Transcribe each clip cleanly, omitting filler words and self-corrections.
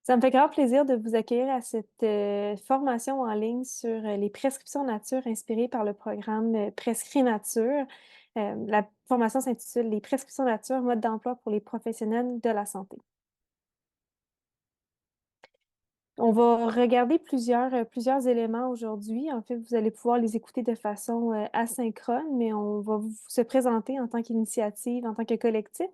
Ça me fait grand plaisir de vous accueillir à cette formation en ligne sur les prescriptions nature inspirées par le programme Prescrit Nature. La formation s'intitule Les prescriptions nature, mode d'emploi pour les professionnels de la santé. On va regarder plusieurs éléments aujourd'hui. En fait, vous allez pouvoir les écouter de façon asynchrone, mais on va se présenter en tant qu'initiative, en tant que collectif.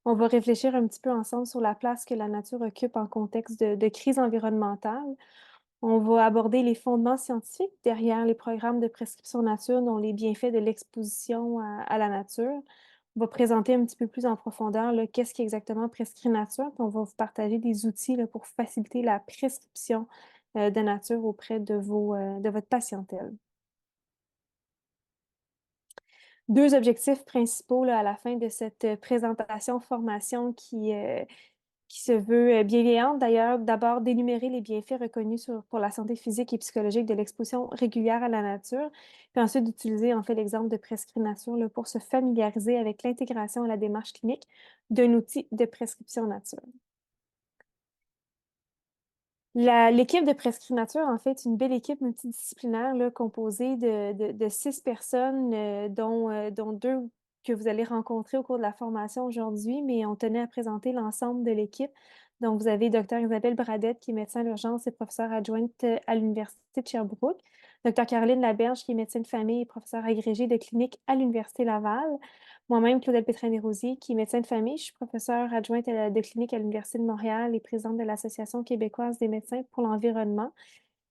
On va réfléchir un petit peu ensemble sur la place que la nature occupe en contexte de crise environnementale. On va aborder les fondements scientifiques derrière les programmes de prescription nature, dont les bienfaits de l'exposition à la nature. On va présenter un petit peu plus en profondeur là, qu'est-ce qui est exactement prescrit nature, puis on va vous partager des outils là, pour faciliter la prescription de nature auprès de votre patientèle. Deux objectifs principaux là, à la fin de cette présentation formation qui se veut bienveillante. D'ailleurs, d'abord, d'énumérer les bienfaits reconnus pour la santé physique et psychologique de l'exposition régulière à la nature, puis ensuite d'utiliser en fait l'exemple de Prescrit Nature là, pour se familiariser avec l'intégration à la démarche clinique d'un outil de prescription nature. L'équipe de Prescrit Nature, en fait, une belle équipe multidisciplinaire là, composée de 6 personnes, dont deux que vous allez rencontrer au cours de la formation aujourd'hui, mais on tenait à présenter l'ensemble de l'équipe. Donc, vous avez Dr. Isabelle Bradette, qui est médecin à l'urgence et professeure adjointe à l'Université de Sherbrooke. Dr. Caroline Laberge, qui est médecin de famille et professeure agrégée de clinique à l'Université Laval. Moi-même, Claudette Pétrain-Desrosiers, qui est médecin de famille. Je suis professeure adjointe de clinique à l'Université de Montréal et présidente de l'Association québécoise des médecins pour l'environnement.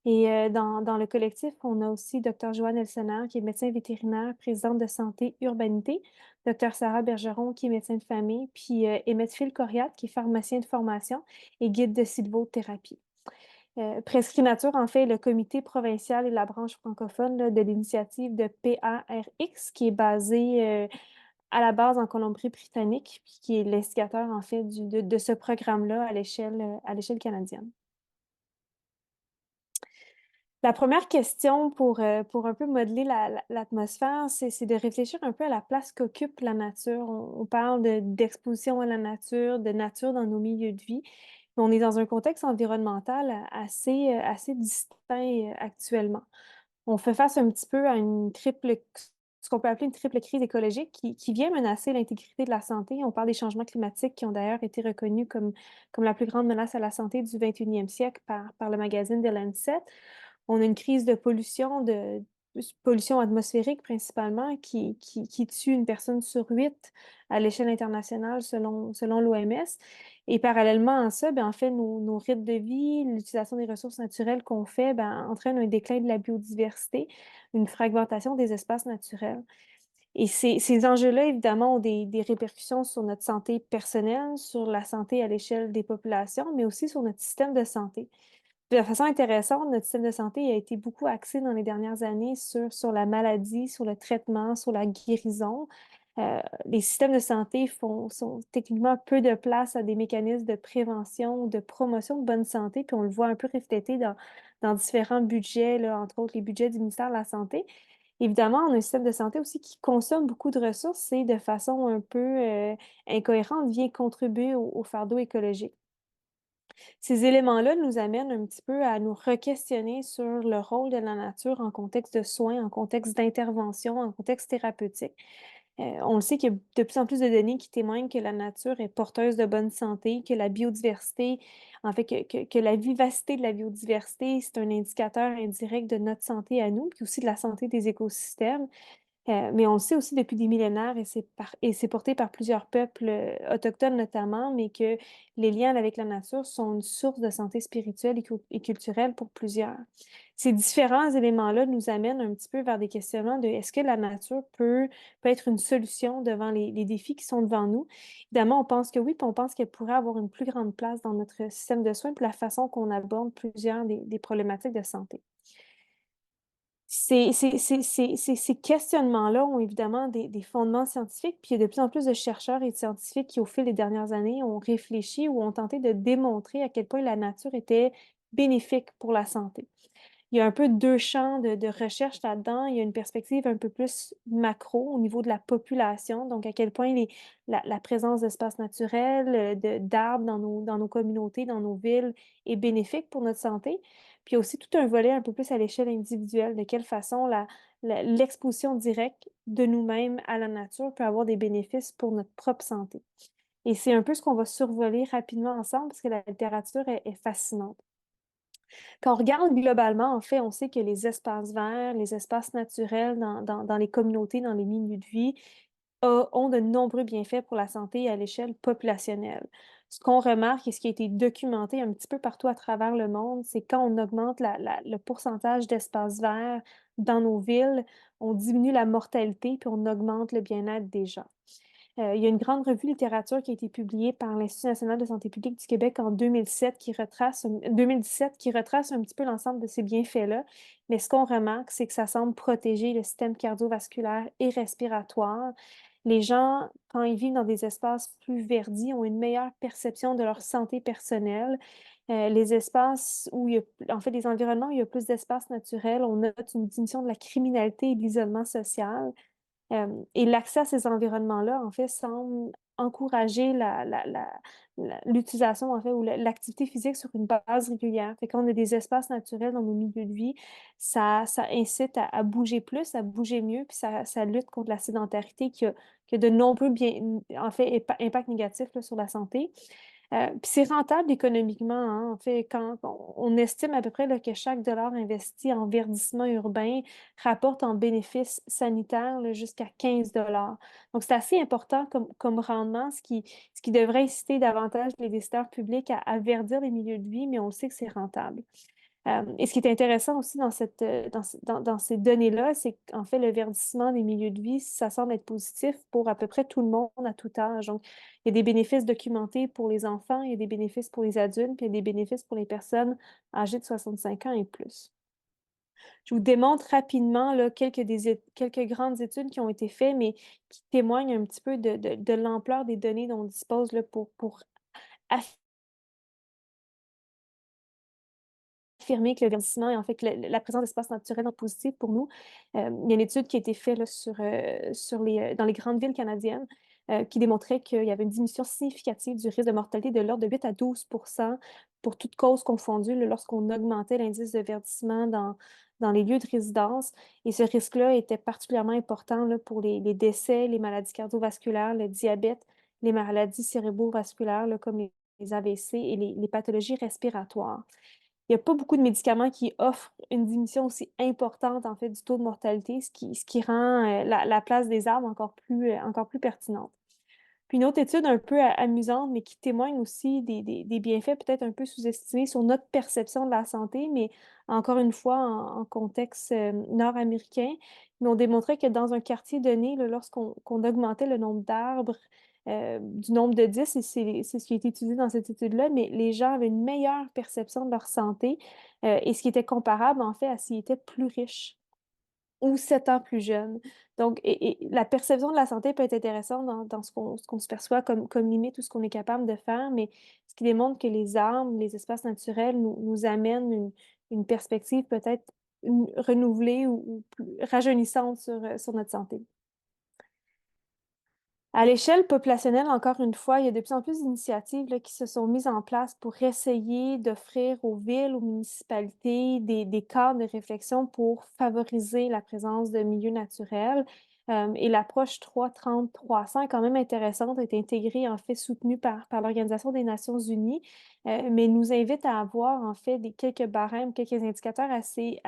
Et dans le collectif, on a aussi Dr. Joanne Elsener, qui est médecin vétérinaire, présidente de Santé Urbanité, Dr. Sarah Bergeron, qui est médecin de famille, puis Emmett Phil Coriat, qui est pharmacien de formation et guide de sylvothérapie. Prescrit Nature, en fait, le comité provincial et la branche francophone là, de l'initiative de PARX, qui est basée à la base en Colombie-Britannique, puis qui est l'instigateur, en fait, de ce programme-là à l'échelle canadienne. La première question pour un peu modeler l'atmosphère, c'est de réfléchir un peu à la place qu'occupe la nature. On parle d'exposition à la de nature dans nos milieux de vie. Mais on est dans un contexte environnemental assez distinct actuellement. On fait face un petit peu à ce qu'on peut appeler une triple crise écologique qui vient menacer l'intégrité de la santé. On parle des changements climatiques qui ont d'ailleurs été reconnus comme la plus grande menace à la santé du 21e siècle par le magazine The Lancet. On a une crise de pollution atmosphérique principalement qui tue une personne sur 8 à l'échelle internationale selon l'OMS. Et parallèlement à ça, ben, en fait, nos rythmes de vie, l'utilisation des ressources naturelles qu'on fait, ben, entraîne un déclin de la biodiversité, une fragmentation des espaces naturels. Et ces enjeux-là, évidemment, ont des répercussions sur notre santé personnelle, sur la santé à l'échelle des populations, mais aussi sur notre système de santé. De façon intéressante, notre système de santé a été beaucoup axé dans les dernières années sur la maladie, sur le traitement, sur la guérison. Les systèmes de santé sont techniquement peu de place à des mécanismes de prévention, de promotion de bonne santé, puis on le voit un peu reflété dans différents budgets, là, entre autres les budgets du ministère de la Santé. Évidemment, on a un système de santé aussi qui consomme beaucoup de ressources et de façon un peu incohérente vient contribuer au fardeau écologique. Ces éléments-là nous amènent un petit peu à nous re-questionner sur le rôle de la nature en contexte de soins, en contexte d'intervention, en contexte thérapeutique. On le sait qu'il y a de plus en plus de données qui témoignent que la nature est porteuse de bonne santé, que la biodiversité, en fait, que la vivacité de la biodiversité, c'est un indicateur indirect de notre santé à nous, puis aussi de la santé des écosystèmes. Mais on le sait aussi depuis des millénaires et c'est porté par plusieurs peuples autochtones notamment, mais que les liens avec la nature sont une source de santé spirituelle et culturelle pour plusieurs. Ces différents éléments-là nous amènent un petit peu vers des questionnements de est-ce que la nature peut être une solution devant les défis qui sont devant nous? Évidemment, on pense que oui, puis on pense qu'elle pourrait avoir une plus grande place dans notre système de soins, puis la façon qu'on aborde plusieurs des problématiques de santé. Ces questionnements-là ont évidemment des fondements scientifiques, puis il y a de plus en plus de chercheurs et de scientifiques qui, au fil des dernières années, ont réfléchi ou ont tenté de démontrer à quel point la nature était bénéfique pour la santé. il y a un peu 2 champs de recherche là-dedans. Il y a une perspective un peu plus macro au niveau de la population, donc à quel point la présence d'espaces naturels, d'arbres dans nos communautés, dans nos villes est bénéfique pour notre santé. Puis il y a aussi tout un volet un peu plus à l'échelle individuelle, de quelle façon l'exposition directe de nous-mêmes à la nature peut avoir des bénéfices pour notre propre santé. Et c'est un peu ce qu'on va survoler rapidement ensemble parce que la littérature est fascinante. Quand on regarde globalement, en fait, on sait que les espaces verts, les espaces naturels dans les communautés, dans les milieux de vie, ont de nombreux bienfaits pour la santé à l'échelle populationnelle. Ce qu'on remarque et ce qui a été documenté un petit peu partout à travers le monde, c'est quand on augmente le pourcentage d'espaces verts dans nos villes, on diminue la mortalité puis on augmente le bien-être des gens. Il y a une grande revue littérature qui a été publiée par l'Institut national de santé publique du Québec en 2007 2017 qui retrace un petit peu l'ensemble de ces bienfaits-là. Mais ce qu'on remarque, c'est que ça semble protéger le système cardiovasculaire et respiratoire. Les gens, quand ils vivent dans des espaces plus verdis, ont une meilleure perception de leur santé personnelle. Les espaces où il y a, en fait, les environnements où il y a plus d'espace naturel, on note une diminution de la criminalité et de l'isolement social. Et l'accès à ces environnements-là, en fait, semble encourager l'utilisation, en fait, ou l'activité physique sur une base régulière. Fait qu'on a des espaces naturels dans nos milieux de vie, ça incite à bouger plus, à bouger mieux, puis ça lutte contre la sédentarité qui a de nombreux en fait, impacts négatifs là, sur la santé. Puis c'est rentable économiquement, hein. En fait, quand on estime à peu près là, que chaque dollar investi en verdissement urbain rapporte en bénéfices sanitaires là, jusqu'à 15 $. Donc, c'est assez important comme rendement, ce qui devrait inciter davantage les décideurs publics à verdir les milieux de vie, mais on sait que c'est rentable. Et ce qui est intéressant aussi dans ces données-là, c'est qu'en fait, le verdissement des milieux de vie, ça semble être positif pour à peu près tout le monde à tout âge. Donc, il y a des bénéfices documentés pour les enfants, il y a des bénéfices pour les adultes, puis il y a des bénéfices pour les personnes âgées de 65 ans et plus. Je vous démontre rapidement là, quelques grandes études qui ont été faites, mais qui témoignent un petit peu de l'ampleur des données dont on dispose là, pour affirmer que le verdissement et en fait que la présence d'espaces naturels est positive pour nous. Il y a une étude qui a été faite là, dans les grandes villes canadiennes qui démontrait qu'il y avait une diminution significative du risque de mortalité de l'ordre de 8 à 12 pour toutes causes confondues là, lorsqu'on augmentait l'indice de verdissement dans les lieux de résidence. Et ce risque-là était particulièrement important là, pour les décès, les maladies cardiovasculaires, le diabète, les maladies cérébrovasculaires là, comme les AVC et les pathologies respiratoires. Il y a pas beaucoup de médicaments qui offrent une diminution aussi importante, en fait, du taux de mortalité, ce qui rend, la place des arbres encore plus pertinente. Puis une autre étude un peu amusante, mais qui témoigne aussi des bienfaits peut-être un peu sous-estimés sur notre perception de la santé, mais encore une fois en contexte, nord-américain. Mais on démontrait que dans un quartier donné, là, qu'on augmentait le nombre d'arbres, du nombre de 10, et c'est ce qui a été étudié dans cette étude-là, mais les gens avaient une meilleure perception de leur santé, et ce qui était comparable en fait à s'ils étaient plus riches ou 7 ans plus jeunes. Donc, et la perception de la santé peut être intéressante dans ce qu'on se perçoit comme limite ou ce qu'on est capable de faire, mais ce qui démontre que les arbres, les espaces naturels nous amènent une perspective peut-être renouvelée ou plus rajeunissante sur notre santé. À l'échelle populationnelle, encore une fois, il y a de plus en plus d'initiatives là, qui se sont mises en place pour essayer d'offrir aux villes, aux municipalités des cadres de réflexion pour favoriser la présence de milieux naturels. Et l'approche 3-30-300 est quand même intéressante, a été intégrée, en fait, soutenue par l'Organisation des Nations Unies, mais nous invite à avoir, en fait, quelques barèmes, quelques indicateurs assez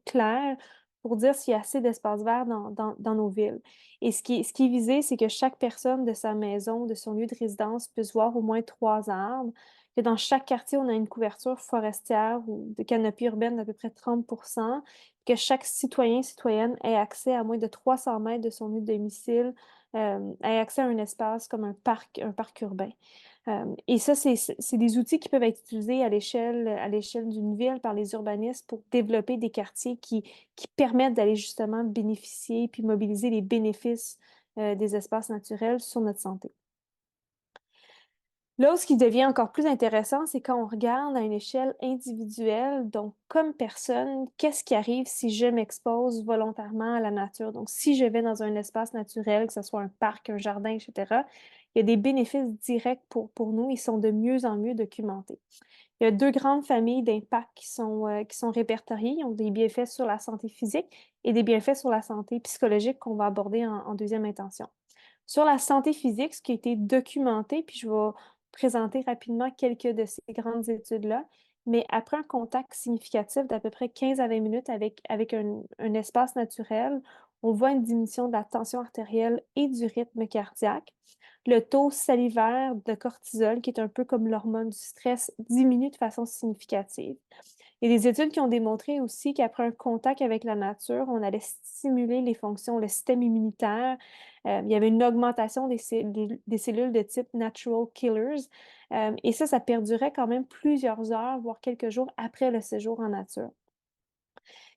clairs pour dire s'il y a assez d'espace vert dans nos villes. Et ce qui est visé, c'est que chaque personne de sa maison, de son lieu de résidence, puisse voir au moins 3 arbres, que dans chaque quartier, on a une couverture forestière ou de canopée urbaine d'à peu près 30 que chaque citoyen, citoyenne ait accès à moins de 300 mètres de son lieu de domicile, ait accès à un espace comme un parc urbain. Et ça, c'est des outils qui peuvent être utilisés à l'échelle d'une ville par les urbanistes pour développer des quartiers qui permettent d'aller justement bénéficier puis mobiliser les bénéfices des espaces naturels sur notre santé. Là où ce qui devient encore plus intéressant, c'est quand on regarde à une échelle individuelle, donc comme personne, qu'est-ce qui arrive si je m'expose volontairement à la nature? Donc, si je vais dans un espace naturel, que ce soit un parc, un jardin, et cetera, il y a des bénéfices directs pour nous. Ils sont de mieux en mieux documentés. Il y a 2 grandes familles d'impacts qui sont répertoriées. Ils ont des bienfaits sur la santé physique et des bienfaits sur la santé psychologique qu'on va aborder en 2e intention. Sur la santé physique, ce qui a été documenté, puis je vais présenter rapidement quelques de ces grandes études-là, mais après un contact significatif d'à peu près 15 à 20 minutes avec un espace naturel, on voit une diminution de la tension artérielle et du rythme cardiaque. Le taux salivaire de cortisol, qui est un peu comme l'hormone du stress, diminue de façon significative. Il y a des études qui ont démontré aussi qu'après un contact avec la nature, on allait stimuler les fonctions, le système immunitaire. Il y avait une augmentation des cellules de type natural killers. Et ça perdurait quand même plusieurs heures, voire quelques jours après le séjour en nature.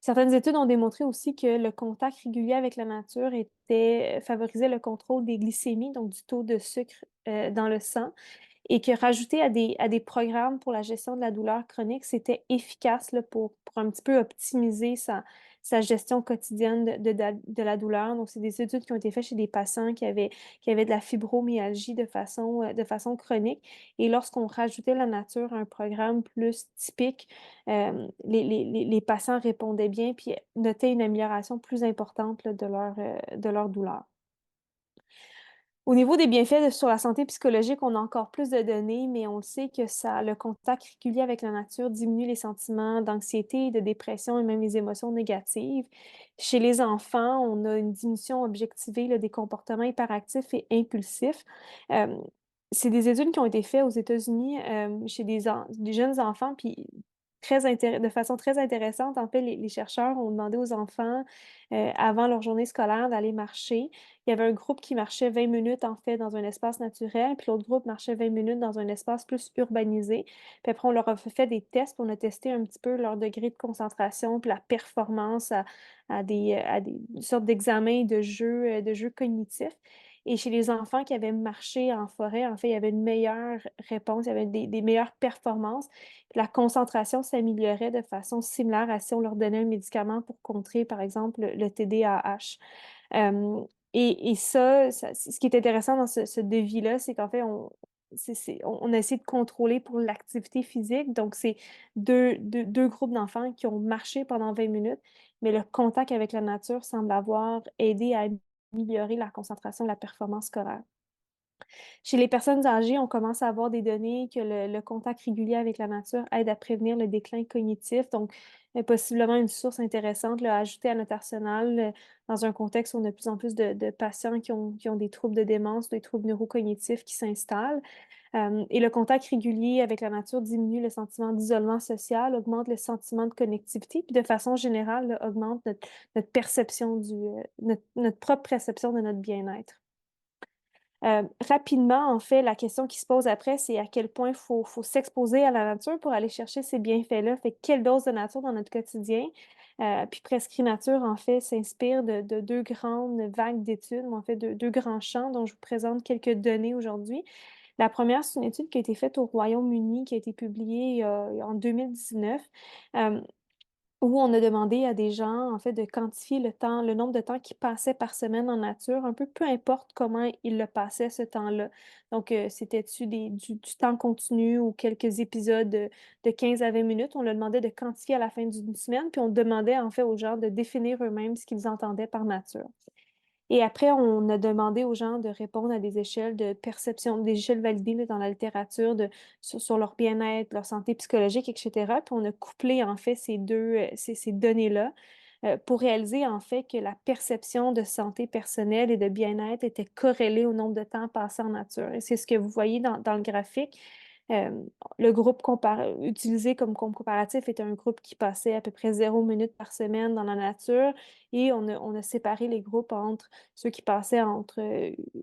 Certaines études ont démontré aussi que le contact régulier avec la nature favorisait le contrôle des glycémies, donc du taux de sucre dans le sang, et que rajouter à des programmes pour la gestion de la douleur chronique, c'était efficace là, pour un petit peu optimiser sa gestion quotidienne de la douleur. Donc, c'est des études qui ont été faites chez des patients qui avaient de la fibromyalgie de façon chronique. Et lorsqu'on rajoutait la nature à un programme plus typique, les patients répondaient bien puis notaient une amélioration plus importante là, de leur douleur. Au niveau des bienfaits sur la santé psychologique, on a encore plus de données, mais on le sait que le contact régulier avec la nature diminue les sentiments d'anxiété, de dépression et même les émotions négatives. Chez les enfants, on a une diminution objectivée là, des comportements hyperactifs et impulsifs. Euh, c'est des études qui ont été faites aux États-Unis chez des jeunes enfants, puis de façon très intéressante, en fait, les chercheurs ont demandé aux enfants, avant leur journée scolaire, d'aller marcher. Il y avait un groupe qui marchait 20 minutes, en fait, dans un espace naturel, puis l'autre groupe marchait 20 minutes dans un espace plus urbanisé. Puis après, on leur a fait des tests, puis on a testé un petit peu leur degré de concentration, puis la performance à des sortes d'examens de jeux cognitifs. Et chez les enfants qui avaient marché en forêt, en fait, il y avait une meilleure réponse, il y avait des meilleures performances. Puis la concentration s'améliorait de façon similaire à si on leur donnait un médicament pour contrer, par exemple, le TDAH. Euh, ce qui est intéressant dans ce devis-là, c'est qu'en fait, on a essayé de contrôler pour l'activité physique. Donc, c'est deux groupes d'enfants qui ont marché pendant 20 minutes, mais le contact avec la nature semble avoir aidé à améliorer la concentration et la performance scolaire. Chez les personnes âgées, on commence à avoir des données que le contact régulier avec la nature aide à prévenir le déclin cognitif. Donc, possiblement une source intéressante là, à ajouter à notre arsenal dans un contexte où on a de plus en plus de patients qui ont des troubles de démence, des troubles neurocognitifs qui s'installent. Et le contact régulier avec la nature diminue le sentiment d'isolement social, augmente le sentiment de connectivité, puis de façon générale, là, augmente notre perception notre propre perception de notre bien-être. Rapidement, en fait, la question qui se pose après, c'est à quel point faut s'exposer à la nature pour aller chercher ces bienfaits-là. Fait que quelle dose de nature dans notre quotidien? Puis Prescrit Nature, en fait, s'inspire de 2 grandes vagues d'études, mais en fait, de 2 grands champs dont je vous présente quelques données aujourd'hui. La première, c'est une étude qui a été faite au Royaume-Uni, qui a été publiée, en 2019, hem, où on a demandé à des gens, en fait, de quantifier le nombre de temps qu'ils passaient par semaine en nature, un peu importe comment ils le passaient ce temps-là. Donc, c'était-tu du temps continu ou quelques épisodes de 15 à 20 minutes? On leur demandait de quantifier à la fin d'une semaine, puis on demandait, en fait, aux gens de définir eux-mêmes ce qu'ils entendaient par nature. Et après, on a demandé aux gens de répondre à des échelles de perception, des échelles validées là, dans la littérature sur leur bien-être, leur santé psychologique, etc. Puis on a couplé en fait ces données-là pour réaliser en fait que la perception de santé personnelle et de bien-être était corrélée au nombre de temps passé en nature. Et c'est ce que vous voyez dans le graphique. Euh, le groupe utilisé comme comparatif était un groupe qui passait à peu près 0 minute par semaine dans la nature et on a séparé les groupes entre ceux qui passaient entre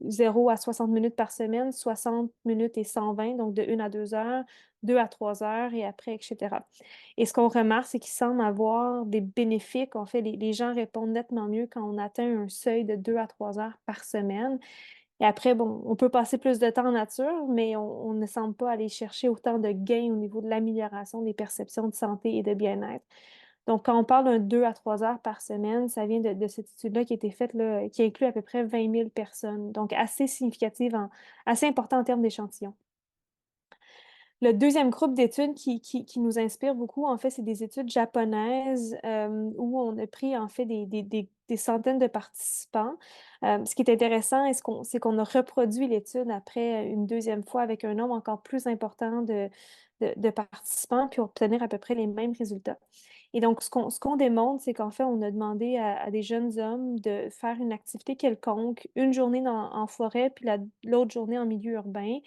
0 à 60 minutes par semaine, 60 minutes et 120, donc de 1 à 2 heures, 2 à 3 heures et après, etc. Et ce qu'on remarque, c'est qu'il semble avoir des bénéfices. En fait, les gens répondent nettement mieux quand on atteint un seuil de 2 à 3 heures par semaine. Et après, bon, on peut passer plus de temps en nature, mais on ne semble pas aller chercher autant de gains au niveau de l'amélioration des perceptions de santé et de bien-être. Donc, quand on parle d'un 2 à 3 heures par semaine, ça vient de cette étude-là qui a été faite, là, qui inclut à peu près 20 000 personnes. Donc, assez significative, assez important en termes d'échantillon. Le deuxième groupe d'études qui nous inspire beaucoup, en fait, c'est des études japonaises, où on a pris, en fait, des centaines de participants. Ce qui est intéressant c'est qu'on a reproduit l'étude après, une deuxième fois avec un nombre encore plus important de participants, puis obtenir à peu près les mêmes résultats. Et donc ce qu'on démontre, c'est qu'en fait, on a demandé à des jeunes hommes de faire une activité quelconque, une journée en forêt, puis l'autre journée en milieu urbain.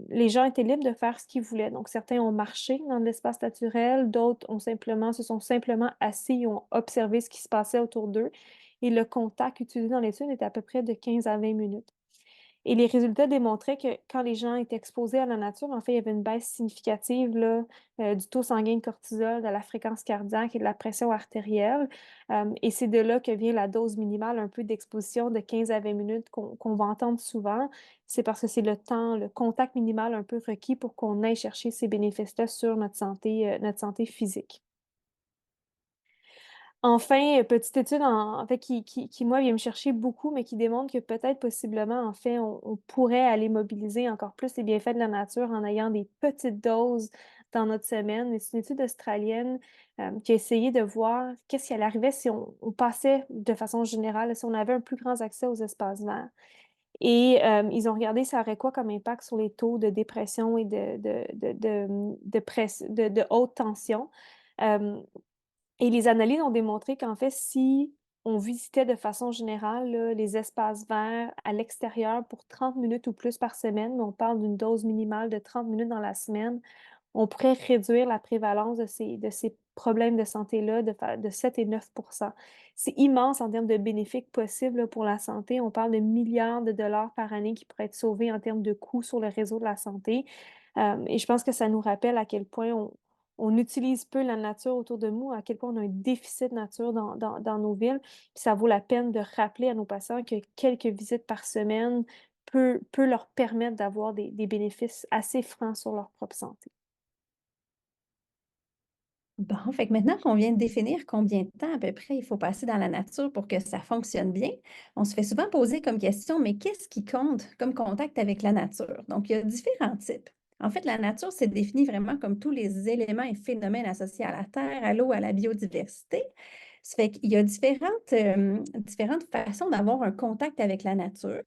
Les gens étaient libres de faire ce qu'ils voulaient. Donc, certains ont marché dans l'espace naturel, d'autres se sont simplement assis et ont observé ce qui se passait autour d'eux. Et le contact utilisé dans l'étude était à peu près de 15 à 20 minutes. Et les résultats démontraient que quand les gens étaient exposés à la nature, en fait, il y avait une baisse significative là, du taux sanguin de cortisol, de la fréquence cardiaque et de la pression artérielle. Et c'est de là que vient la dose minimale un peu d'exposition de 15 à 20 minutes qu'on va entendre souvent. C'est parce que c'est le temps, le contact minimal un peu requis pour qu'on aille chercher ces bénéfices-là sur notre santé physique. Enfin, petite étude en fait qui moi vient me chercher beaucoup, mais qui démontre que peut-être possiblement, en fait, on pourrait aller mobiliser encore plus les bienfaits de la nature en ayant des petites doses dans notre semaine. Mais c'est une étude australienne, qui a essayé de voir qu'est-ce qui allait arriver si on passait de façon générale, si on avait un plus grand accès aux espaces verts. Et ils ont regardé ça aurait quoi comme impact sur les taux de dépression et de haute tension. Hem et les analyses ont démontré qu'en fait, si on visitait de façon générale, là, les espaces verts à l'extérieur pour 30 minutes ou plus par semaine, mais on parle d'une dose minimale de 30 minutes dans la semaine, on pourrait réduire la prévalence de ces problèmes de santé-là de 7 et 9. C'est immense en termes de bénéfices possibles là, pour la santé. On parle de milliards de dollars par année qui pourraient être sauvés en termes de coûts sur le réseau de la santé. Et je pense que ça nous rappelle à quel point on utilise peu la nature autour de nous, à quel point on a un déficit de nature dans nos villes. Puis ça vaut la peine de rappeler à nos patients que quelques visites par semaine peut leur permettre d'avoir des bénéfices assez francs sur leur propre santé. Bon, fait que maintenant qu'on vient de définir combien de temps à peu près il faut passer dans la nature pour que ça fonctionne bien, on se fait souvent poser comme question, mais qu'est-ce qui compte comme contact avec la nature? Donc, il y a différents types. En fait, la nature, c'est défini vraiment comme tous les éléments et phénomènes associés à la terre, à l'eau, à la biodiversité. Ça fait qu'il y a différentes façons d'avoir un contact avec la nature.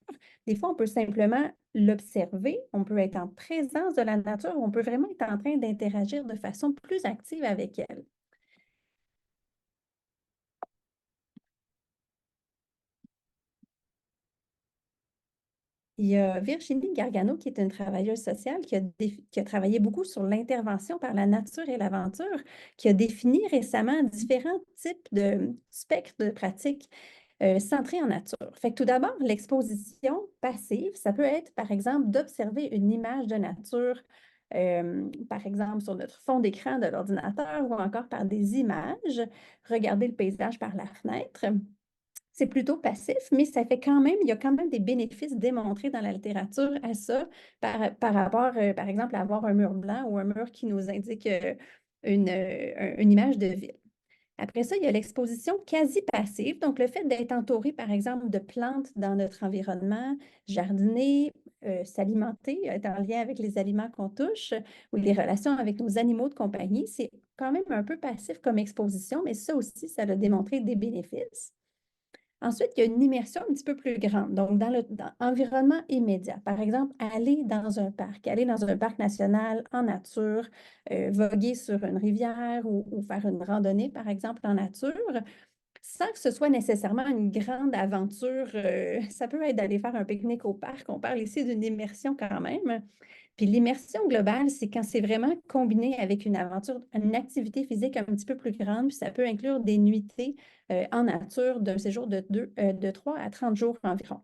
Des fois, on peut simplement l'observer, on peut être en présence de la nature, on peut vraiment être en train d'interagir de façon plus active avec elle. Il y a Virginie Gargano, qui est une travailleuse sociale qui a travaillé beaucoup sur l'intervention par la nature et l'aventure, qui a défini récemment différents types de spectres de pratiques centrées en nature. Fait que tout d'abord, l'exposition passive, ça peut être, par exemple, d'observer une image de nature, par exemple, sur notre fond d'écran de l'ordinateur ou encore par des images, regarder le paysage par la fenêtre. C'est plutôt passif, mais ça fait quand même il y a quand même des bénéfices démontrés dans la littérature à ça, par rapport, par exemple, à avoir un mur blanc ou un mur qui nous indique, une image de ville. Après ça, il y a l'exposition quasi passive, donc le fait d'être entouré, par exemple, de plantes dans notre environnement, jardiner, s'alimenter, être en lien avec les aliments qu'on touche ou les relations avec nos animaux de compagnie, c'est quand même un peu passif comme exposition, mais ça aussi, ça a démontré des bénéfices. Ensuite, il y a une immersion un petit peu plus grande, donc dans l'environnement immédiat. Par exemple, aller dans un parc national en nature, voguer sur une rivière ou faire une randonnée, par exemple, en nature, sans que ce soit nécessairement une grande aventure. Ça peut être d'aller faire un pique-nique au parc. On parle ici d'une immersion quand même. Puis l'immersion globale, c'est quand c'est vraiment combiné avec une aventure, une activité physique un petit peu plus grande, puis ça peut inclure des nuitées en nature d'un séjour de 3 à 30 jours environ.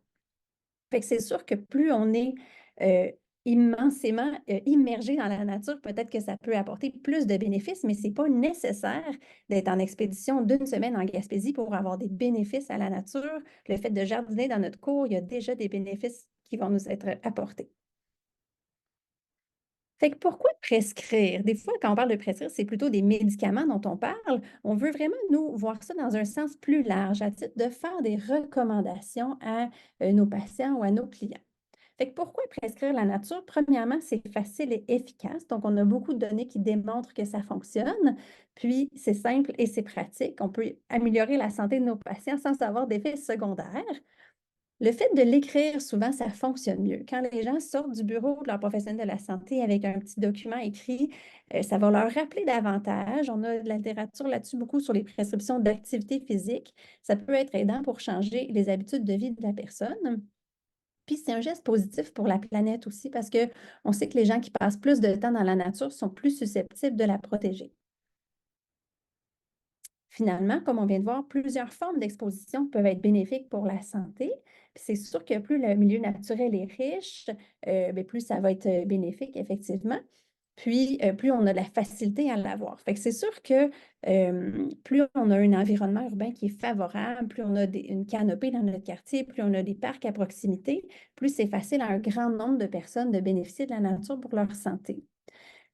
Fait que c'est sûr que plus on est euh, immensément immergé dans la nature, peut-être que ça peut apporter plus de bénéfices, mais c'est pas nécessaire d'être en expédition d'une semaine en Gaspésie pour avoir des bénéfices à la nature. Le fait de jardiner dans notre cour, il y a déjà des bénéfices qui vont nous être apportés. Fait que pourquoi prescrire? Des fois, quand on parle de prescrire, c'est plutôt des médicaments dont on parle. On veut vraiment, nous, voir ça dans un sens plus large, à titre de faire des recommandations à nos patients ou à nos clients. Fait que pourquoi prescrire la nature? Premièrement, c'est facile et efficace. Donc, on a beaucoup de données qui démontrent que ça fonctionne. Puis, c'est simple et c'est pratique. On peut améliorer la santé de nos patients sans avoir d'effets secondaires. Le fait de l'écrire, souvent, ça fonctionne mieux. Quand les gens sortent du bureau de leur professionnel de la santé avec un petit document écrit, ça va leur rappeler davantage. On a de la littérature là-dessus beaucoup sur les prescriptions d'activité physique. Ça peut être aidant pour changer les habitudes de vie de la personne. Puis c'est un geste positif pour la planète aussi parce qu'on sait que les gens qui passent plus de temps dans la nature sont plus susceptibles de la protéger. Finalement, comme on vient de voir, plusieurs formes d'exposition peuvent être bénéfiques pour la santé. Puis c'est sûr que plus le milieu naturel est riche, bien, plus ça va être bénéfique, effectivement. Puis, plus on a de la facilité à l'avoir. Fait que c'est sûr que plus on a un environnement urbain qui est favorable, plus on a une canopée dans notre quartier, plus on a des parcs à proximité, plus c'est facile à un grand nombre de personnes de bénéficier de la nature pour leur santé.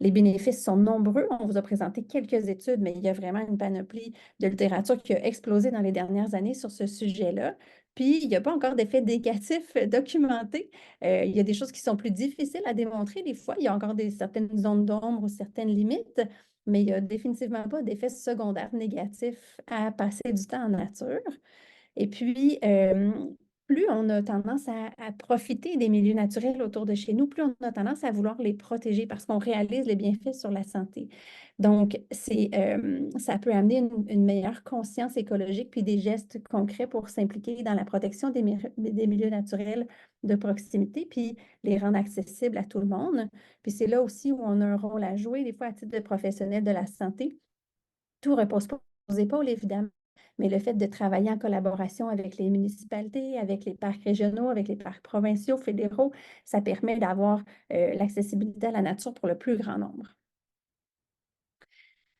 Les bénéfices sont nombreux. On vous a présenté quelques études, mais il y a vraiment une panoplie de littérature qui a explosé dans les dernières années sur ce sujet-là. Puis, il n'y a pas encore d'effets négatifs documentés. Il y a des choses qui sont plus difficiles à démontrer des fois. Il y a encore certaines zones d'ombre ou certaines limites, mais il n'y a définitivement pas d'effets secondaires négatifs à passer du temps en nature. Et puis, plus on a tendance à profiter des milieux naturels autour de chez nous, plus on a tendance à vouloir les protéger parce qu'on réalise les bienfaits sur la santé. Donc, ça peut amener une meilleure conscience écologique puis des gestes concrets pour s'impliquer dans la protection des milieux naturels de proximité puis les rendre accessibles à tout le monde. Puis c'est là aussi où on a un rôle à jouer, des fois à titre de professionnel de la santé. Tout ne repose pas aux épaules, évidemment, mais le fait de travailler en collaboration avec les municipalités, avec les parcs régionaux, avec les parcs provinciaux, fédéraux, ça permet d'avoir l'accessibilité à la nature pour le plus grand nombre.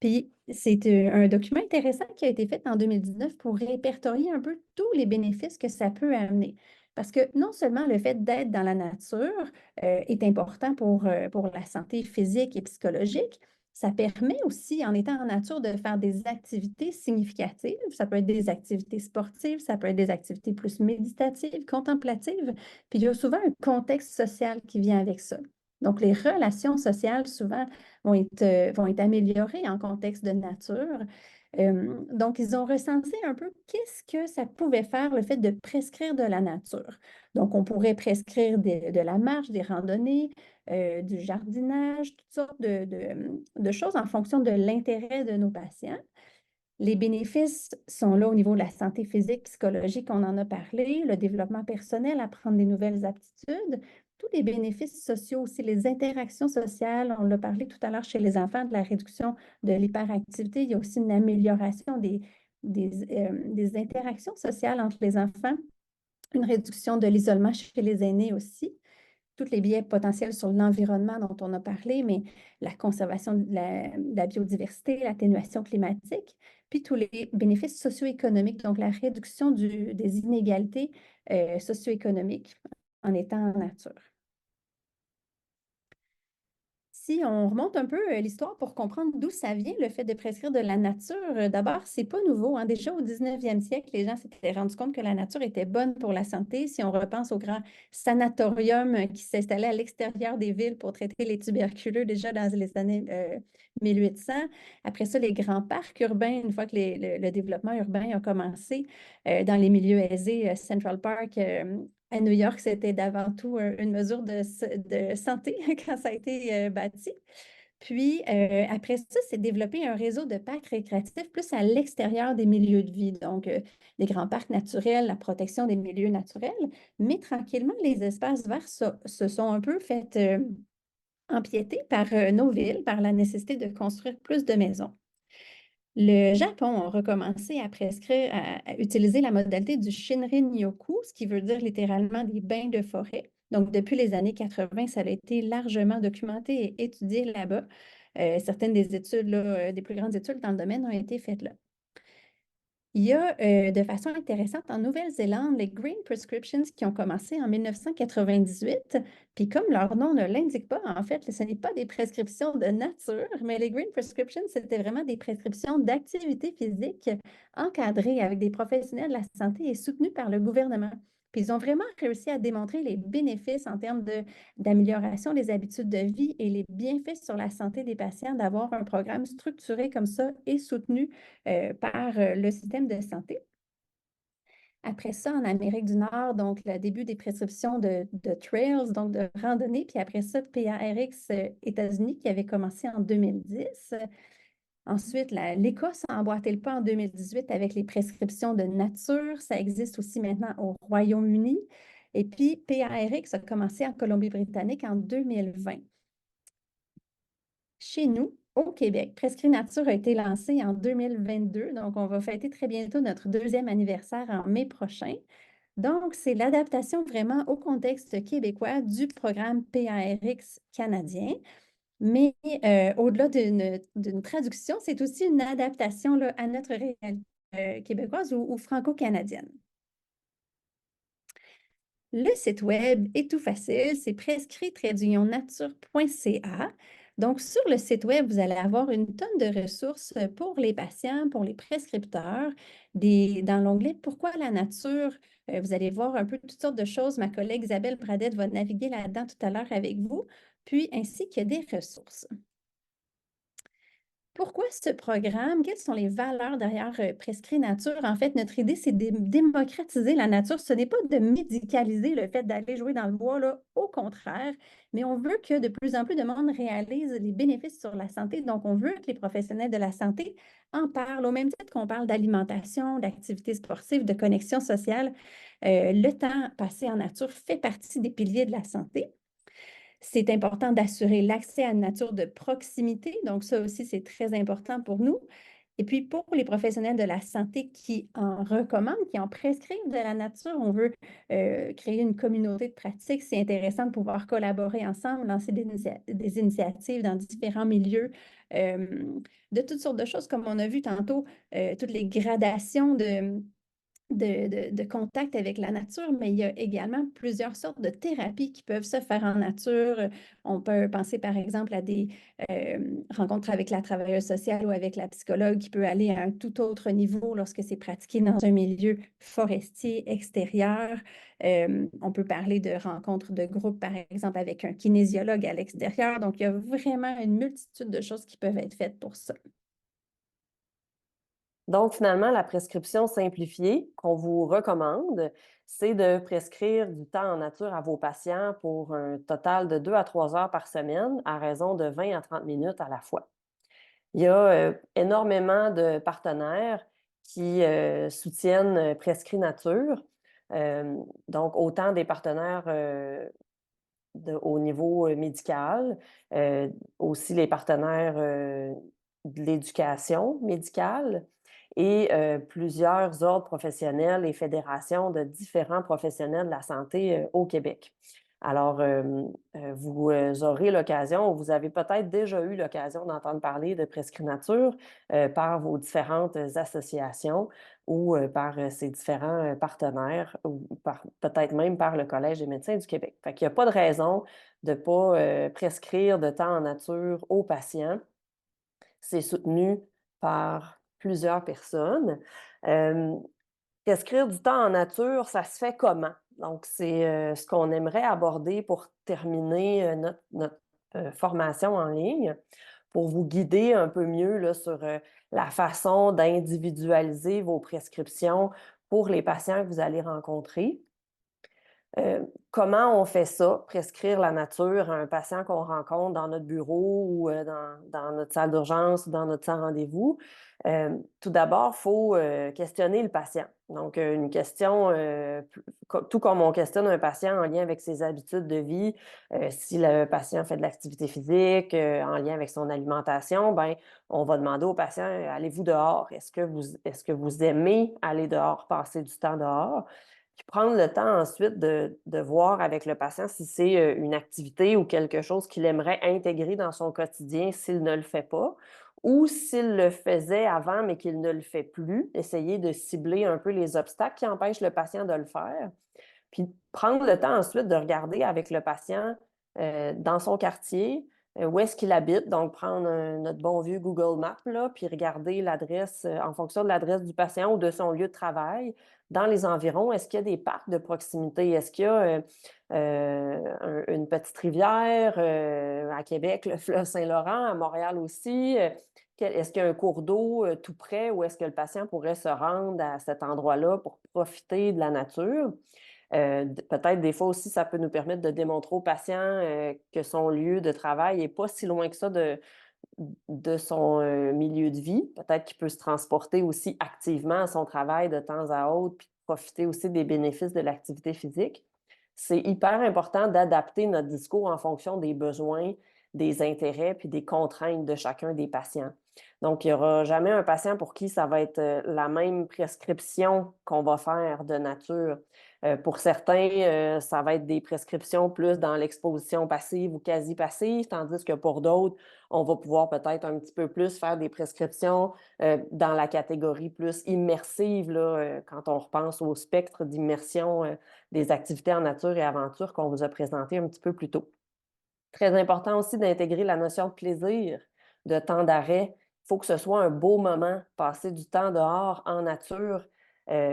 Puis, c'est un document intéressant qui a été fait en 2019 pour répertorier un peu tous les bénéfices que ça peut amener. Parce que non seulement le fait d'être dans la nature est important pour la santé physique et psychologique, ça permet aussi, en étant en nature, de faire des activités significatives. Ça peut être des activités sportives, ça peut être des activités plus méditatives, contemplatives. Puis il y a souvent un contexte social qui vient avec ça. Donc, les relations sociales, souvent, vont être améliorées en contexte de nature. Donc, ils ont recensé un peu qu'est-ce que ça pouvait faire le fait de prescrire de la nature. Donc, on pourrait prescrire de la marche, des randonnées, du jardinage, toutes sortes de choses en fonction de l'intérêt de nos patients. Les bénéfices sont là au niveau de la santé physique, psychologique, on en a parlé, le développement personnel, apprendre des nouvelles aptitudes, tous les bénéfices sociaux aussi, les interactions sociales, on l'a parlé tout à l'heure chez les enfants, de la réduction de l'hyperactivité, il y a aussi une amélioration des interactions sociales entre les enfants, une réduction de l'isolement chez les aînés aussi, tous les biais potentiels sur l'environnement dont on a parlé, mais la conservation de la biodiversité, l'atténuation climatique, puis tous les bénéfices socio-économiques, donc la réduction des inégalités socio-économiques en étant en nature. Si on remonte un peu l'histoire pour comprendre d'où ça vient, le fait de prescrire de la nature, d'abord, c'est pas nouveau, hein. Déjà au 19e siècle, les gens s'étaient rendus compte que la nature était bonne pour la santé. Si on repense aux grands sanatoriums qui s'installaient à l'extérieur des villes pour traiter les tuberculeux déjà dans les années 1800. Après ça, les grands parcs urbains, une fois que le développement urbain a commencé dans les milieux aisés, Central Park, à New York, c'était d'avant tout une mesure de santé quand ça a été bâti. Puis, après ça, c'est développer un réseau de parcs récréatifs plus à l'extérieur des milieux de vie, donc des grands parcs naturels, la protection des milieux naturels. Mais tranquillement, les espaces verts se sont un peu fait empiéter par nos villes, par la nécessité de construire plus de maisons. Le Japon a recommencé à prescrire, à utiliser la modalité du Shinrin-yoku, ce qui veut dire littéralement des bains de forêt. Donc, depuis les années 80, ça a été largement documenté et étudié là-bas. Certaines des études, là, des plus grandes études dans le domaine ont été faites là. Il y a, de façon intéressante, en Nouvelle-Zélande, les Green Prescriptions qui ont commencé en 1998. Puis comme leur nom ne l'indique pas, en fait, ce n'est pas des prescriptions de nature, mais les Green Prescriptions, c'était vraiment des prescriptions d'activité physique encadrées avec des professionnels de la santé et soutenues par le gouvernement. Puis ils ont vraiment réussi à démontrer les bénéfices en termes d'amélioration des habitudes de vie et les bienfaits sur la santé des patients d'avoir un programme structuré comme ça et soutenu par le système de santé. Après ça, en Amérique du Nord, donc le début des prescriptions de trails, donc de randonnée, puis après ça, PARX États-Unis qui avait commencé en 2010. Ensuite, l'Écosse a emboîté le pas en 2018 avec les prescriptions de nature. Ça existe aussi maintenant au Royaume-Uni. Et puis, PARX a commencé en Colombie-Britannique en 2020. Chez nous, au Québec, Prescrit Nature a été lancé en 2022, donc on va fêter très bientôt notre deuxième anniversaire en mai prochain. Donc, c'est l'adaptation vraiment au contexte québécois du programme PARX canadien. Mais au-delà d'une traduction, c'est aussi une adaptation là, à notre réalité québécoise ou franco-canadienne. Le site web est tout facile, c'est prescrit-nature.ca. Donc, sur le site web, vous allez avoir une tonne de ressources pour les patients, pour les prescripteurs. Dans l'onglet Pourquoi la nature, vous allez voir un peu toutes sortes de choses. Ma collègue Isabelle Bradette va naviguer là-dedans tout à l'heure avec vous, puis ainsi que des ressources. Pourquoi ce programme? Quelles sont les valeurs derrière Prescrit Nature? En fait, notre idée, c'est de démocratiser la nature. Ce n'est pas de médicaliser le fait d'aller jouer dans le bois, là, au contraire, mais on veut que de plus en plus de monde réalise les bénéfices sur la santé. Donc, on veut que les professionnels de la santé en parlent, au même titre qu'on parle d'alimentation, d'activité sportive, de connexion sociale. Le temps passé en nature fait partie des piliers de la santé. C'est important d'assurer l'accès à une nature de proximité. Donc, ça aussi, c'est très important pour nous. Et puis, pour les professionnels de la santé qui en recommandent, qui en prescrivent de la nature, on veut créer une communauté de pratique. C'est intéressant de pouvoir collaborer ensemble, lancer des initiatives dans différents milieux, de toutes sortes de choses, comme on a vu tantôt, toutes les gradations de contact avec la nature, mais il y a également plusieurs sortes de thérapies qui peuvent se faire en nature. On peut penser par exemple à des rencontres avec la travailleuse sociale ou avec la psychologue qui peut aller à un tout autre niveau lorsque c'est pratiqué dans un milieu forestier extérieur. On peut parler de rencontres de groupe, par exemple, avec un kinésiologue à l'extérieur. Donc, il y a vraiment une multitude de choses qui peuvent être faites pour ça. Donc, finalement, la prescription simplifiée qu'on vous recommande, c'est de prescrire du temps en nature à vos patients pour un total de 2 à 3 heures par semaine à raison de 20 à 30 minutes à la fois. Il y a énormément de partenaires qui soutiennent Prescrit Nature. Donc, autant des partenaires au niveau médical, aussi les partenaires de l'éducation médicale et plusieurs ordres professionnels et fédérations de différents professionnels de la santé au Québec. Alors, vous aurez l'occasion, ou vous avez peut-être déjà eu l'occasion d'entendre parler de Prescrit Nature par vos différentes associations ou par ces différents partenaires ou peut-être même par le Collège des médecins du Québec. Fait qu'il n'y a pas de raison de ne pas prescrire de temps en nature aux patients. C'est soutenu par plusieurs personnes. Euh, Prescrire du temps en nature, ça se fait comment? Donc, c'est ce qu'on aimerait aborder pour terminer notre formation en ligne, pour vous guider un peu mieux là, sur la façon d'individualiser vos prescriptions pour les patients que vous allez rencontrer. Comment on fait ça, prescrire la nature à un patient qu'on rencontre dans notre bureau ou dans notre salle d'urgence ou dans notre salle rendez-vous? Tout d'abord, il faut questionner le patient. Donc, une question, tout comme on questionne un patient en lien avec ses habitudes de vie, si le patient fait de l'activité physique, en lien avec son alimentation, ben, on va demander au patient, allez-vous dehors? Est-ce que vous aimez aller dehors, passer du temps dehors? Puis prendre le temps ensuite de voir avec le patient si c'est une activité ou quelque chose qu'il aimerait intégrer dans son quotidien s'il ne le fait pas, ou s'il le faisait avant, mais qu'il ne le fait plus, essayer de cibler un peu les obstacles qui empêchent le patient de le faire. Puis prendre le temps ensuite de regarder avec le patient dans son quartier, où est-ce qu'il habite. Donc, prendre notre bon vieux Google Maps, là, puis regarder l'adresse en fonction de l'adresse du patient ou de son lieu de travail dans les environs. Est-ce qu'il y a des parcs de proximité? Est-ce qu'il y a une petite rivière à Québec, le fleuve Saint-Laurent, à Montréal aussi? Est-ce qu'il y a un cours d'eau tout près où est-ce que le patient pourrait se rendre à cet endroit-là pour profiter de la nature? Peut-être des fois aussi, ça peut nous permettre de démontrer au patient que son lieu de travail n'est pas si loin que ça de son milieu de vie. Peut-être qu'il peut se transporter aussi activement à son travail de temps à autre, puis profiter aussi des bénéfices de l'activité physique. C'est hyper important d'adapter notre discours en fonction des besoins, des intérêts, puis des contraintes de chacun des patients. Donc, il n'y aura jamais un patient pour qui ça va être la même prescription qu'on va faire de nature. Pour certains, ça va être des prescriptions plus dans l'exposition passive ou quasi passive, tandis que pour d'autres, on va pouvoir peut-être un petit peu plus faire des prescriptions dans la catégorie plus immersive, là, quand on repense au spectre d'immersion des activités en nature et aventure qu'on vous a présenté un petit peu plus tôt. Très important aussi d'intégrer la notion de plaisir, de temps d'arrêt. Il faut que ce soit un beau moment, passer du temps dehors en nature.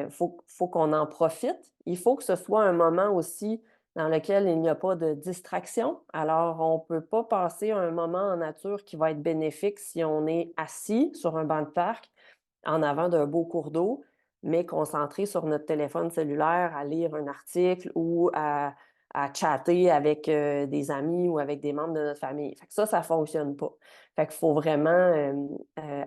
Faut qu'on en profite. Il faut que ce soit un moment aussi dans lequel il n'y a pas de distraction. Alors, on ne peut pas passer un moment en nature qui va être bénéfique si on est assis sur un banc de parc en avant d'un beau cours d'eau, mais concentré sur notre téléphone cellulaire à lire un article ou à chatter avec des amis ou avec des membres de notre famille. Fait que ça ne fonctionne pas. Fait qu'il faut vraiment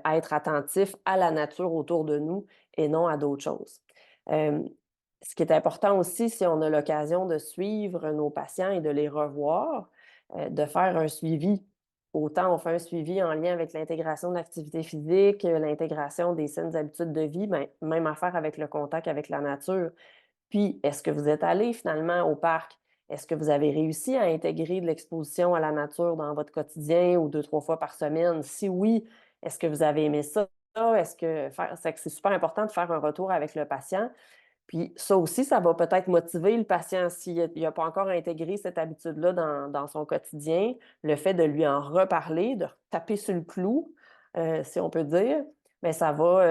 être attentif à la nature autour de nous et non à d'autres choses. Ce qui est important aussi, si on a l'occasion de suivre nos patients et de les revoir, de faire un suivi. Autant on fait un suivi en lien avec l'intégration de l'activité physique, l'intégration des saines habitudes de vie, bien, même affaire avec le contact avec la nature. Puis, est-ce que vous êtes allé finalement au parc? Est-ce que vous avez réussi à intégrer de l'exposition à la nature dans votre quotidien ou 2, 3 fois par semaine? Si oui, est-ce que vous avez aimé ça? C'est super important de faire un retour avec le patient. Puis ça aussi, ça va peut-être motiver le patient s'il n'a pas encore intégré cette habitude-là dans son quotidien, le fait de lui en reparler, de taper sur le clou, si on peut dire, mais ça va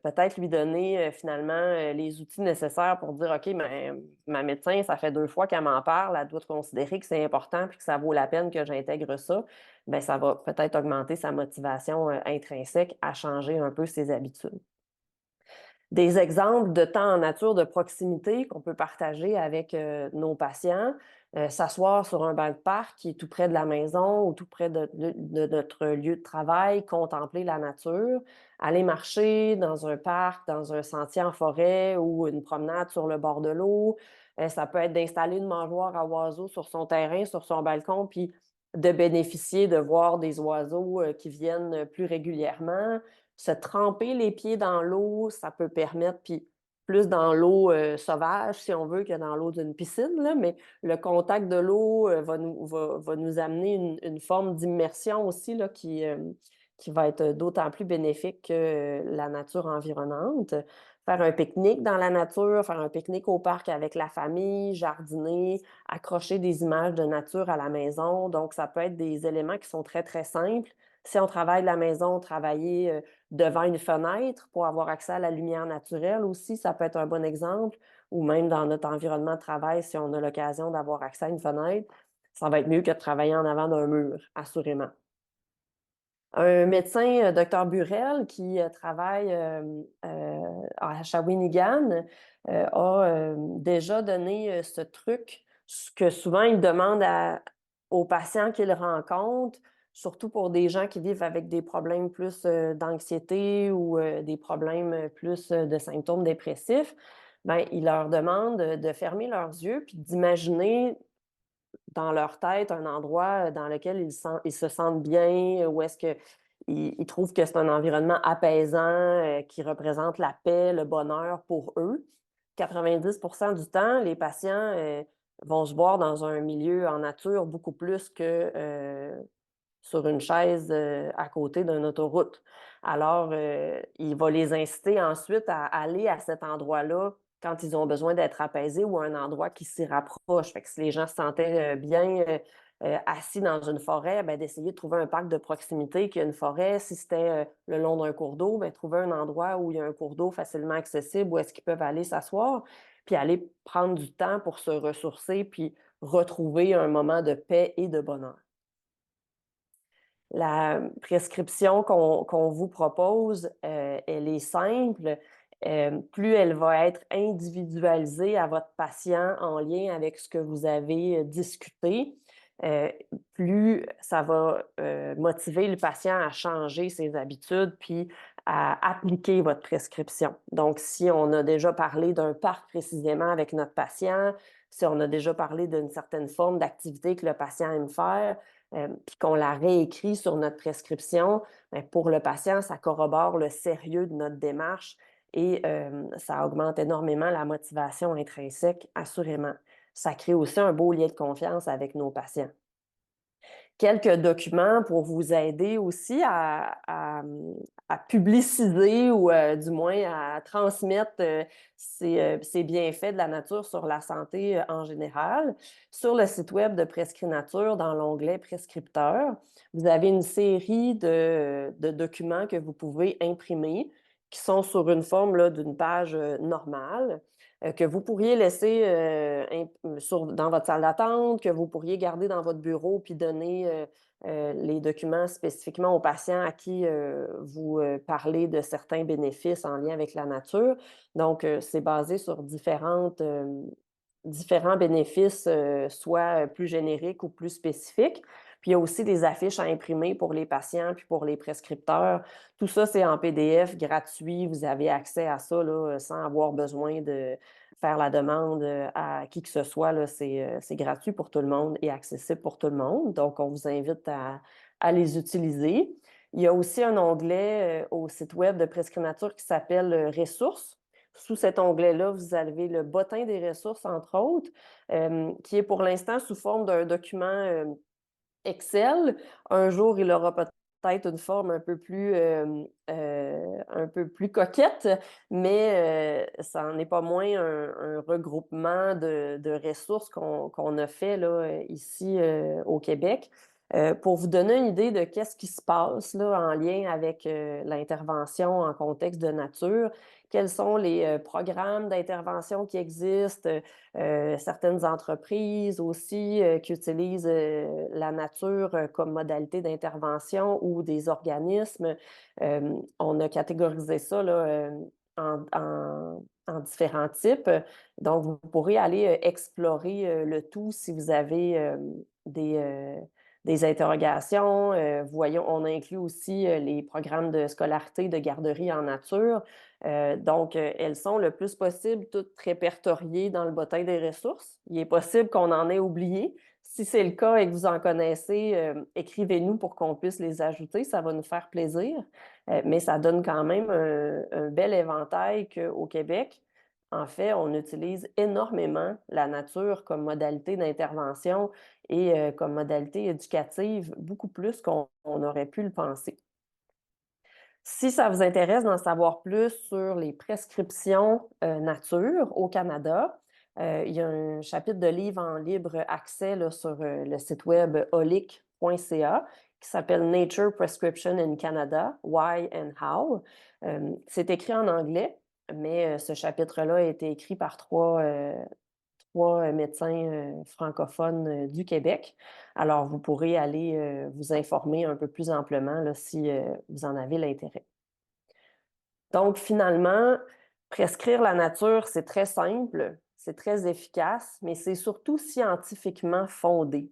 peut-être lui donner finalement les outils nécessaires pour dire OK, ben, ma médecin, ça fait 2 fois qu'elle m'en parle, elle doit considérer que c'est important puis que ça vaut la peine que j'intègre ça. Bien, ça va peut-être augmenter sa motivation intrinsèque à changer un peu ses habitudes. Des exemples de temps en nature de proximité qu'on peut partager avec nos patients, s'asseoir sur un banc de parc qui est tout près de la maison ou tout près de notre lieu de travail, contempler la nature, aller marcher dans un parc, dans un sentier en forêt ou une promenade sur le bord de l'eau. Ça peut être d'installer une mangeoire à oiseaux sur son terrain, sur son balcon, puis de bénéficier de voir des oiseaux qui viennent plus régulièrement. Se tremper les pieds dans l'eau, ça peut permettre, puis plus dans l'eau sauvage, si on veut, que dans l'eau d'une piscine, là, mais le contact de l'eau va nous amener une forme d'immersion aussi là, qui va être d'autant plus bénéfique que la nature environnante. Faire un pique-nique dans la nature, faire un pique-nique au parc avec la famille, jardiner, accrocher des images de nature à la maison. Donc, ça peut être des éléments qui sont très, très simples. Si on travaille de la maison, travailler devant une fenêtre pour avoir accès à la lumière naturelle aussi, ça peut être un bon exemple, ou même dans notre environnement de travail, si on a l'occasion d'avoir accès à une fenêtre, ça va être mieux que de travailler en avant d'un mur, assurément. Un médecin, docteur Burel, qui travaille à Shawinigan, a déjà donné ce truc que souvent il demande aux patients qu'il rencontre, surtout pour des gens qui vivent avec des problèmes plus d'anxiété ou des problèmes plus de symptômes dépressifs. Bien, il leur demande de fermer leurs yeux puis d'imaginer dans leur tête un endroit dans lequel ils se sentent bien, où est-ce qu'ils trouvent que c'est un environnement apaisant, qui représente la paix, le bonheur pour eux. 90 du temps, les patients vont se voir dans un milieu en nature beaucoup plus que sur une chaise à côté d'une autoroute. Alors, il va les inciter ensuite à aller à cet endroit-là quand ils ont besoin d'être apaisés ou à un endroit qui s'y rapproche. Fait que si les gens se sentaient bien assis dans une forêt, ben, d'essayer de trouver un parc de proximité qui a une forêt. Si c'était le long d'un cours d'eau, ben, trouver un endroit où il y a un cours d'eau facilement accessible, où est-ce qu'ils peuvent aller s'asseoir, puis aller prendre du temps pour se ressourcer, puis retrouver un moment de paix et de bonheur. La prescription qu'on vous propose, elle est simple. Plus elle va être individualisée à votre patient en lien avec ce que vous avez discuté, euh, plus ça va motiver le patient à changer ses habitudes puis à appliquer votre prescription. Donc, si on a déjà parlé d'un parc précisément avec notre patient, si on a déjà parlé d'une certaine forme d'activité que le patient aime faire, puis qu'on la réécrit sur notre prescription, bien, pour le patient, ça corrobore le sérieux de notre démarche et ça augmente énormément la motivation intrinsèque, assurément. Ça crée aussi un beau lien de confiance avec nos patients. Quelques documents pour vous aider aussi à publiciser ou du moins à transmettre ces bienfaits de la nature sur la santé en général. Sur le site web de Prescrinature, dans l'onglet Prescripteur, vous avez une série de documents que vous pouvez imprimer qui sont sur une forme là, d'une page normale que vous pourriez laisser dans votre salle d'attente, que vous pourriez garder dans votre bureau puis donner les documents spécifiquement aux patients à qui vous parlez de certains bénéfices en lien avec la nature. Donc, c'est basé sur différents bénéfices, soit plus génériques ou plus spécifiques. Puis il y a aussi des affiches à imprimer pour les patients puis pour les prescripteurs. Tout ça, c'est en PDF gratuit. Vous avez accès à ça là, sans avoir besoin de faire la demande à qui que ce soit. Là. C'est gratuit pour tout le monde et accessible pour tout le monde. Donc, on vous invite à les utiliser. Il y a aussi un onglet au site web de Prescrinature qui s'appelle Ressources. Sous cet onglet-là, vous avez le bottin des ressources, entre autres, qui est pour l'instant sous forme d'un document Excel. Un jour, il aura peut-être une forme un peu plus coquette, mais ça n'en est pas moins un regroupement de ressources qu'on a fait là, ici au Québec. Pour vous donner une idée de qu'est-ce qui se passe là, en lien avec l'intervention en contexte de nature, quels sont les programmes d'intervention qui existent, certaines entreprises aussi qui utilisent la nature comme modalité d'intervention ou des organismes. On a catégorisé ça là, en différents types. Donc, vous pourrez aller explorer le tout si vous avez des interrogations. Voyons, on inclut aussi les programmes de scolarité, de garderie en nature. Donc, elles sont le plus possible toutes répertoriées dans le bottin des ressources. Il est possible qu'on en ait oublié. Si c'est le cas et que vous en connaissez, écrivez-nous pour qu'on puisse les ajouter. Ça va nous faire plaisir. Mais ça donne quand même un bel éventail qu'au Québec, en fait, on utilise énormément la nature comme modalité d'intervention et comme modalité éducative, beaucoup plus qu'on aurait pu le penser. Si ça vous intéresse d'en savoir plus sur les prescriptions nature au Canada, il y a un chapitre de livre en libre accès là, sur le site web olic.ca qui s'appelle Nature Prescription in Canada, Why and How. C'est écrit en anglais, mais ce chapitre-là a été écrit par trois médecins francophones du Québec. Alors, vous pourrez aller vous informer un peu plus amplement là, si vous en avez l'intérêt. Donc, finalement, prescrire la nature, c'est très simple, c'est très efficace, mais c'est surtout scientifiquement fondé.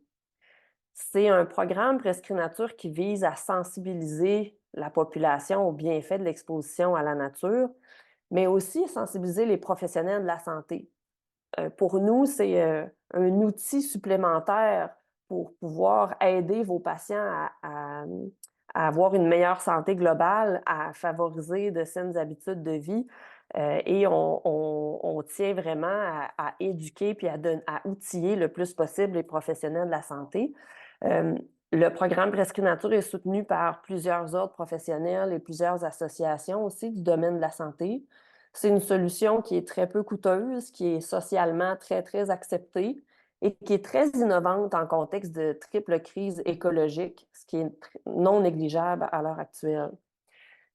C'est un programme Prescrit Nature qui vise à sensibiliser la population aux bienfaits de l'exposition à la nature, mais aussi sensibiliser les professionnels de la santé. Pour nous, c'est un outil supplémentaire pour pouvoir aider vos patients à avoir une meilleure santé globale, à favoriser de saines habitudes de vie. Et on tient vraiment à éduquer puis à outiller le plus possible les professionnels de la santé. Le programme Prescrit Nature est soutenu par plusieurs ordres professionnels et plusieurs associations aussi du domaine de la santé. C'est une solution qui est très peu coûteuse, qui est socialement très, très acceptée et qui est très innovante en contexte de triple crise écologique, ce qui est non négligeable à l'heure actuelle.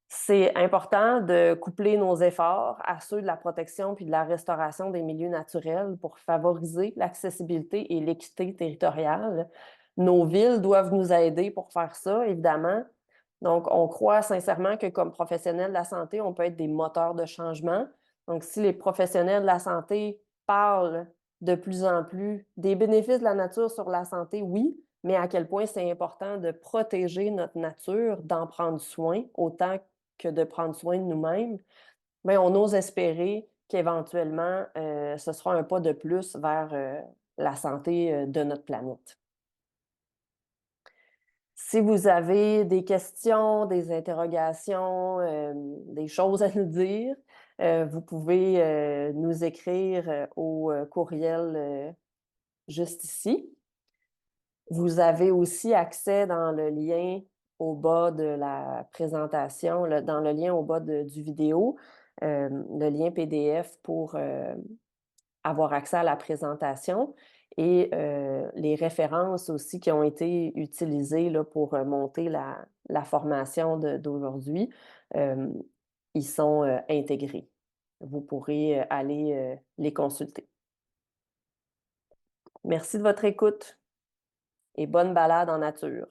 C'est important de coupler nos efforts à ceux de la protection puis de la restauration des milieux naturels pour favoriser l'accessibilité et l'équité territoriale. Nos villes doivent nous aider pour faire ça, évidemment. Donc, on croit sincèrement que comme professionnels de la santé, on peut être des moteurs de changement. Donc, si les professionnels de la santé parlent de plus en plus des bénéfices de la nature sur la santé, oui, mais à quel point c'est important de protéger notre nature, d'en prendre soin autant que de prendre soin de nous-mêmes, bien, on ose espérer qu'éventuellement, ce sera un pas de plus vers la santé de notre planète. Si vous avez des questions, des interrogations, des choses à nous dire, vous pouvez nous écrire au courriel juste ici. Vous avez aussi accès dans le lien au bas de la présentation, dans le lien au bas du vidéo, le lien PDF pour avoir accès à la présentation et les références aussi qui ont été utilisées là, pour monter la formation d'aujourd'hui, ils sont intégrés. Vous pourrez aller les consulter. Merci de votre écoute et bonne balade en nature.